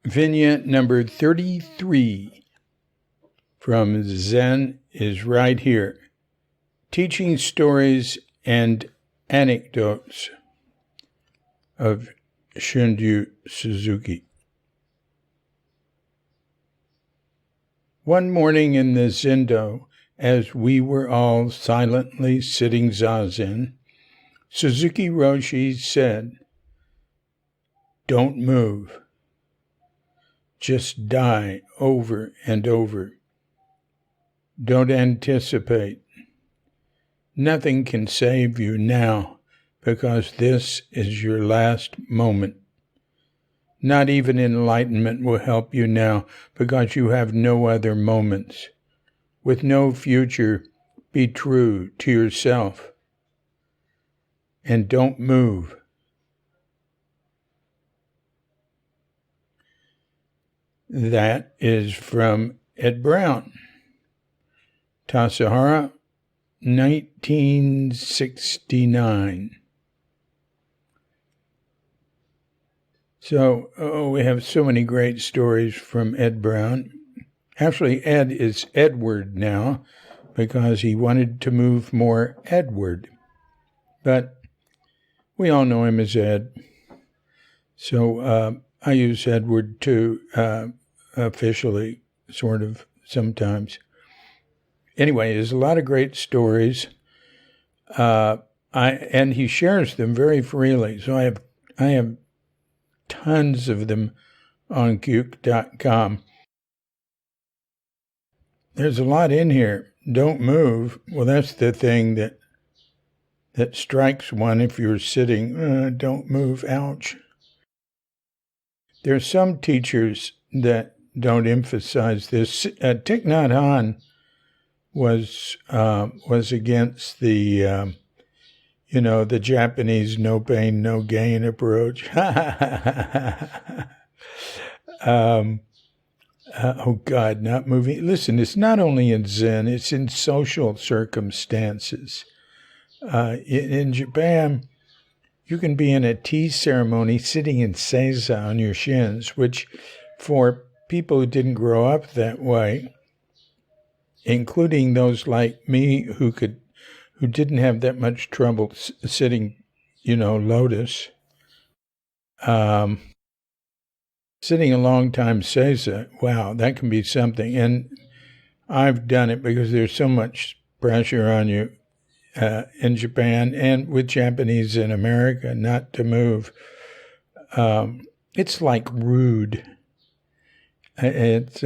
Vignette number 33 from Zen Is Right Here, Teaching Stories and Anecdotes of Shunryu Suzuki. One morning in the Zendo, as we were all silently sitting zazen, Suzuki Roshi said, "Don't move. Just die over and over. Don't anticipate. Nothing can save you now because this is your last moment. Not even enlightenment will help you now because you have no other moments. With no future, be true to yourself. And don't move." That is from Ed Brown. Tassajara, 1969. So, we have so many great stories from Ed Brown. Actually, Ed is Edward now because he wanted to move more Edward. But we all know him as Ed. So I use Edward too, officially, sort of, sometimes. Anyway, there's a lot of great stories. And he shares them very freely. So I have tons of them on Cuke.com. There's a lot in here. Don't move. Well, that's the thing that strikes one if you're sitting. Don't move. Ouch. There are some teachers that don't emphasize this. Thich Nhat Hanh was against the the Japanese no pain, no gain approach. Oh God, not moving. Listen, it's not only in Zen, it's in social circumstances. In Japan, you can be in a tea ceremony sitting in seiza on your shins, which for people who didn't grow up that way, including those like me who didn't have that much trouble sitting, lotus, sitting a long time seiza, wow, that can be something. And I've done it because there's so much pressure on you in Japan and with Japanese in America not to move. It's like rude. It's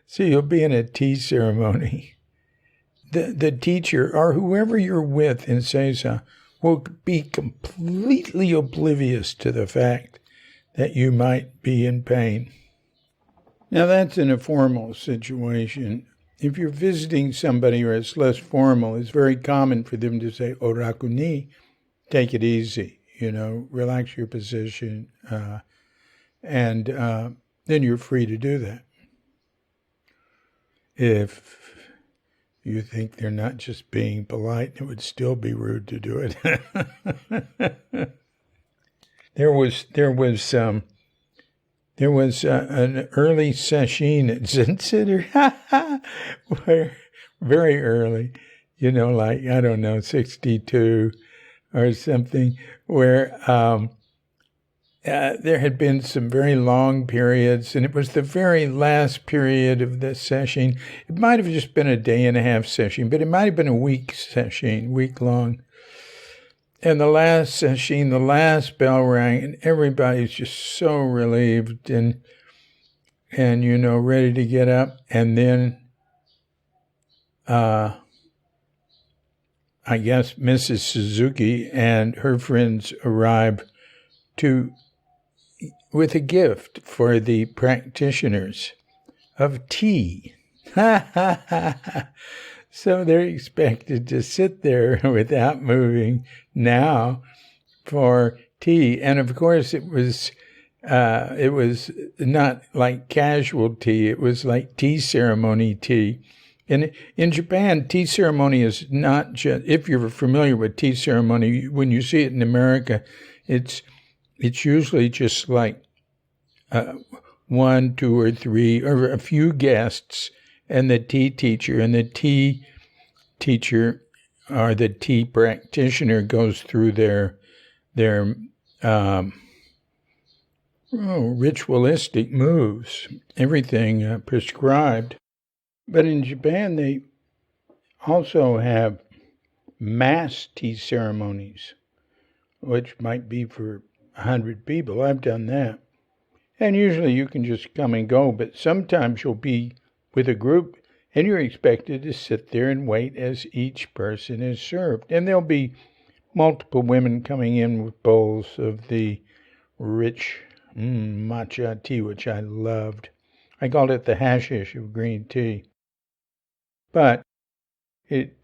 so you'll be in a tea ceremony. The teacher or whoever you're with in seiza will be completely oblivious to the fact that you might be in pain. Now that's in a formal situation. If you're visiting somebody or it's less formal, it's very common for them to say, "Oraku ni," take it easy, relax your position, and then you're free to do that. If you think they're not just being polite, it would still be rude to do it. There was an early session at Zen Center, very early, like, I don't know, 62 or something, where there had been some very long periods, and it was the very last period of the session. It might have just been a day and a half session, but it might have been a week session, week long. And the last session, the last bell rang, and everybody's just so relieved and ready to get up. And then, I guess Mrs. Suzuki and her friends arrive with a gift for the practitioners of tea. So they're expected to sit there without moving now for tea. And of course it was not like casual tea. It was like tea ceremony tea. And in Japan, tea ceremony is not just, if you're familiar with tea ceremony, when you see it in America, it's usually just like one, two, or three, or a few guests, and the tea teacher. And the tea teacher or the tea practitioner goes through their ritualistic moves, everything prescribed. But in Japan, they also have mass tea ceremonies, which might be for 100 people. I've done that. And usually you can just come and go, but sometimes you'll be with a group and you're expected to sit there and wait as each person is served. And there'll be multiple women coming in with bowls of the rich matcha tea, which I loved. I called it the hashish of green tea. But it,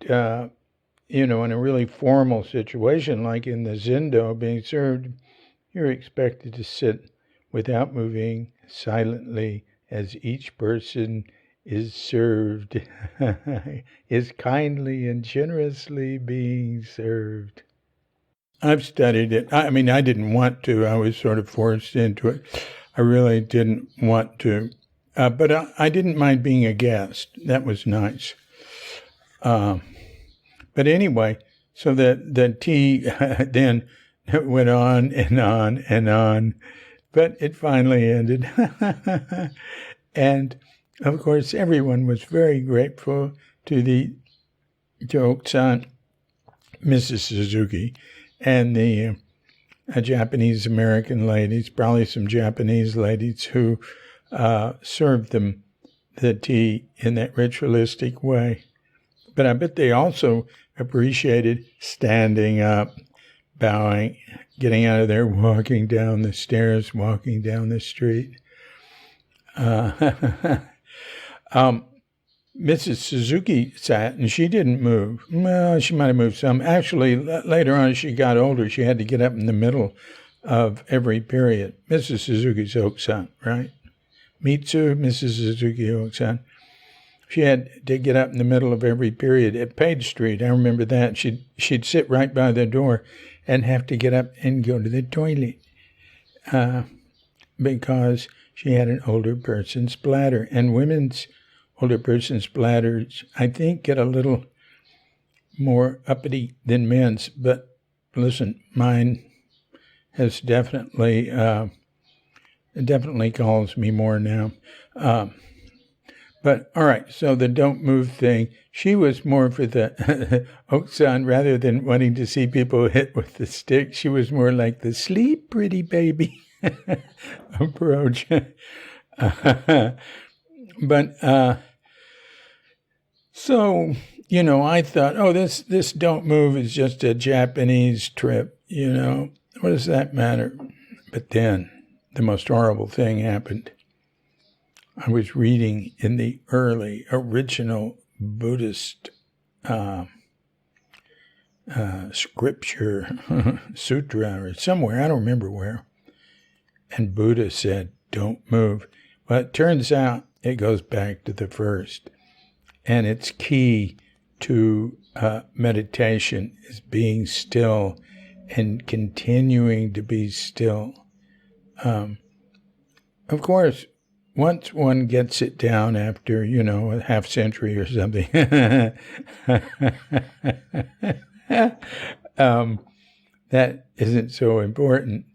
in a really formal situation, like in the zendo being served, you're expected to sit without moving, silently, as each person is served, is kindly and generously being served. I've studied it. I mean, I didn't want to. I was sort of forced into it. I really didn't want to. But I didn't mind being a guest. That was nice. But anyway, so the tea then went on and on and on. But it finally ended. And, of course, everyone was very grateful to Oksan, Mrs. Suzuki, and the Japanese-American ladies, probably some Japanese ladies who served them the tea in that ritualistic way. But I bet they also appreciated standing up, bowing, getting out of there, walking down the stairs, walking down the street. Mrs. Suzuki sat, and she didn't move. Well, she might have moved some. Actually, later on, as she got older, she had to get up in the middle of every period. Mrs. Suzuki's Oksan, right? Mitsu, Mrs. Suzuki Oksan. She had to get up in the middle of every period at Page Street. I remember that. She'd sit right by the door and have to get up and go to the toilet because she had an older person's bladder. And women's older person's bladders, I think, get a little more uppity than men's. But listen, mine has definitely calls me more now. But, all right, so the don't move thing, she was more for the Oksan rather than wanting to see people hit with the stick. She was more like the sleep, pretty baby approach. But, so, I thought, this don't move is just a Japanese trip, What does that matter? But then the most horrible thing happened. I was reading in the early original Buddhist scripture, sutra, or somewhere, I don't remember where, and Buddha said, don't move. Well, it turns out it goes back to the first, and it's key to meditation is being still and continuing to be still. Of course, once one gets it down after, a half century or something, that isn't so important.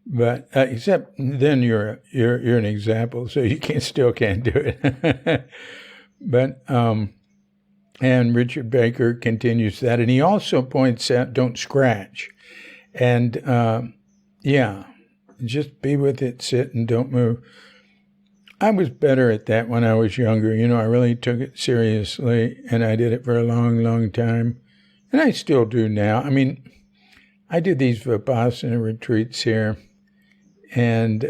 But except then you're an example, so you still can't do it. But and Richard Baker continues that, and he also points out don't scratch, and just be with it, sit, and don't move. I was better at that when I was younger. I really took it seriously, and I did it for a long, long time. And I still do now. I mean, I do these Vipassana retreats here, and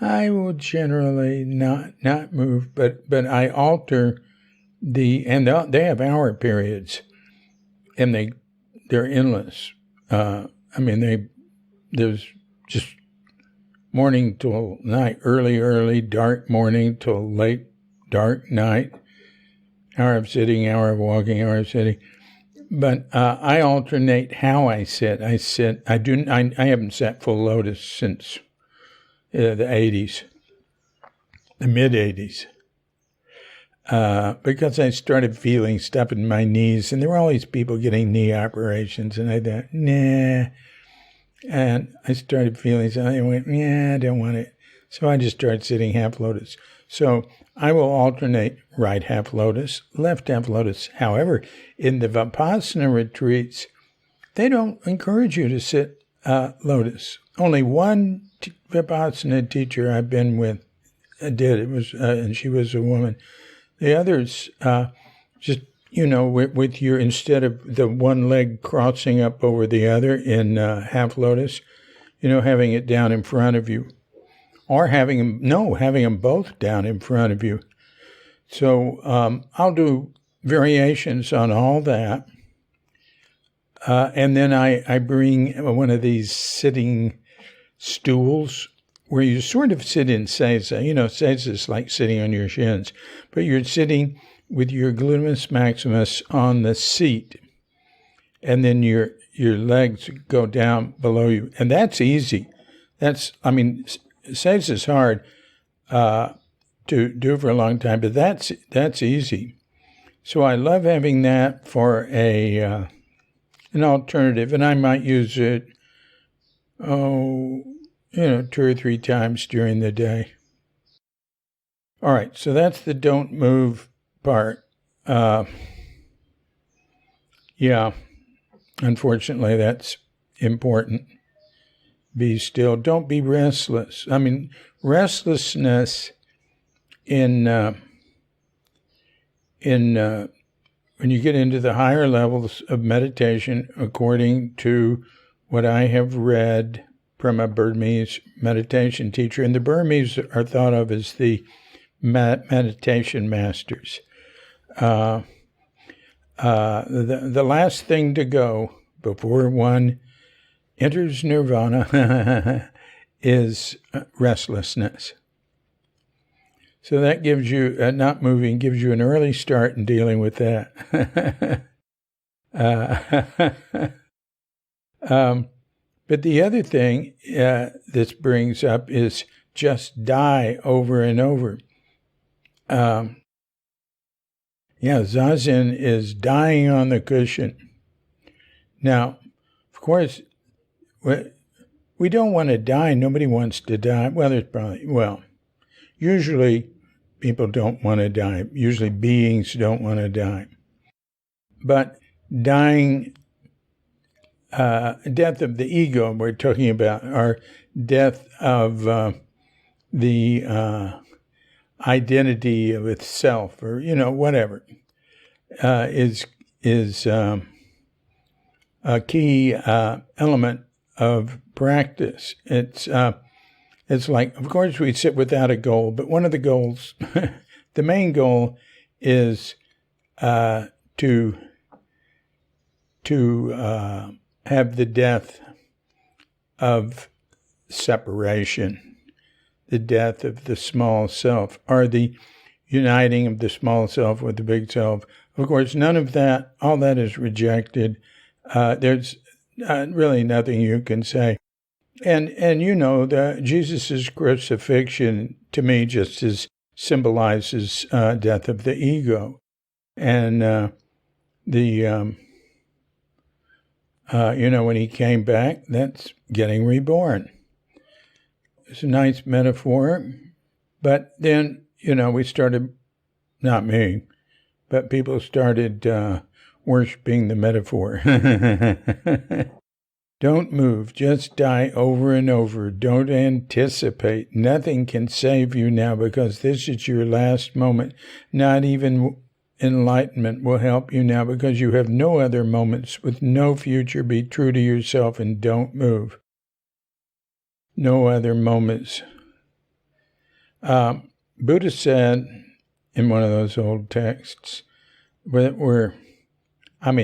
I will generally not move, but I alter and they have hour periods, and they're endless. There's just morning till night, early, dark morning till late, dark night, hour of sitting, hour of walking, hour of sitting. But I alternate how I sit. I haven't sat full lotus since the 80s, the mid-80s. Because I started feeling stuff in my knees, and there were all these people getting knee operations, and I thought, nah. And I started feeling something, I went, yeah, I don't want it. So I just started sitting half lotus. So I will alternate right half lotus, left half lotus. However, in the Vipassana retreats, they don't encourage you to sit lotus. Only one Vipassana teacher I've been with did. It was, and she was a woman. The others, just, with your, instead of the one leg crossing up over the other in half lotus, having it down in front of you. Or having them both down in front of you. So I'll do variations on all that. And then I bring one of these sitting stools where you sort of sit in seiza. Seiza is like sitting on your shins. But you're sitting with your gluteus maximus on the seat. And then your legs go down below you. And that's easy. Seiza is hard to do for a long time, but that's easy. So I love having that for an alternative, and I might use it, 2 or 3 times during the day. All right, so that's the don't move part. Unfortunately, that's important. Be still. Don't be restless. Restlessness in when you get into the higher levels of meditation, according to what I have read from a Burmese meditation teacher, and the Burmese are thought of as the meditation masters. The last thing to go before one enters nirvana is restlessness. So that gives you, not moving, gives you an early start in dealing with that. But the other thing this brings up is just die over and over. Zazen is dying on the cushion. Now, of course, we don't want to die. Nobody wants to die. Usually people don't want to die. Usually beings don't want to die. But dying, death of the ego we're talking about, or death of the identity of itself, or, whatever, is a key element of practice. It's like, of course, we sit without a goal, but one of the goals, the main goal, is to have the death of separation, the death of the small self, or the uniting of the small self with the big self. Of course, none of that, all that is rejected. There's really nothing you can say. And the Jesus' crucifixion, to me, just symbolizes death of the ego. And when he came back, that's getting reborn. It's a nice metaphor. But then, we started, not me, but people started worshiping the metaphor. Don't move, just die over and over. Don't anticipate. Nothing can save you now because this is your last moment. Not even enlightenment will help you now because you have no other moments with no future. Be true to yourself and don't move. No other moments. Buddha said in one of those old texts,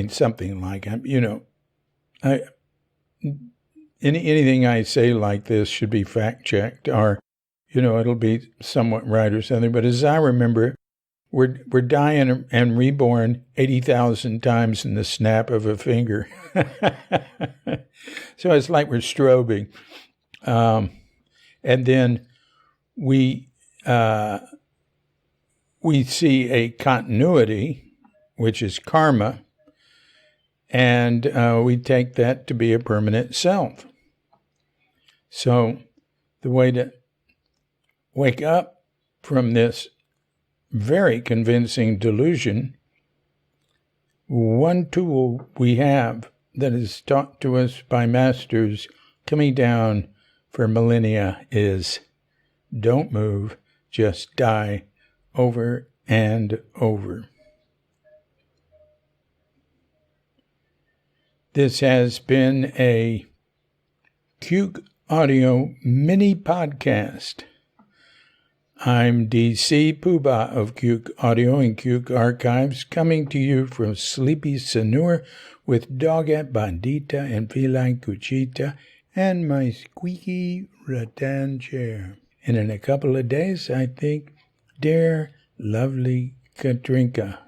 something like, anything I say like this should be fact-checked, or, it'll be somewhat right or something. But as I remember, we're dying and reborn 80,000 times in the snap of a finger. So it's like we're strobing. And then we see a continuity, which is karma, and we take that to be a permanent self. So the way to wake up from this very convincing delusion, one tool we have that is taught to us by masters coming down for millennia is don't move, just die over and over. This has been a Cuke Audio mini podcast. I'm DC Poobah of Cuke Audio and Cuke Archives, coming to you from sleepy Sanur with Doggett Bandita and Feline Cuchita and my squeaky rattan chair. And in a couple of days, I think, dear lovely Katrinka,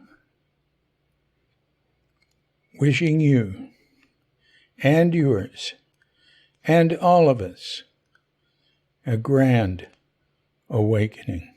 wishing you and yours and all of us a grand awakening.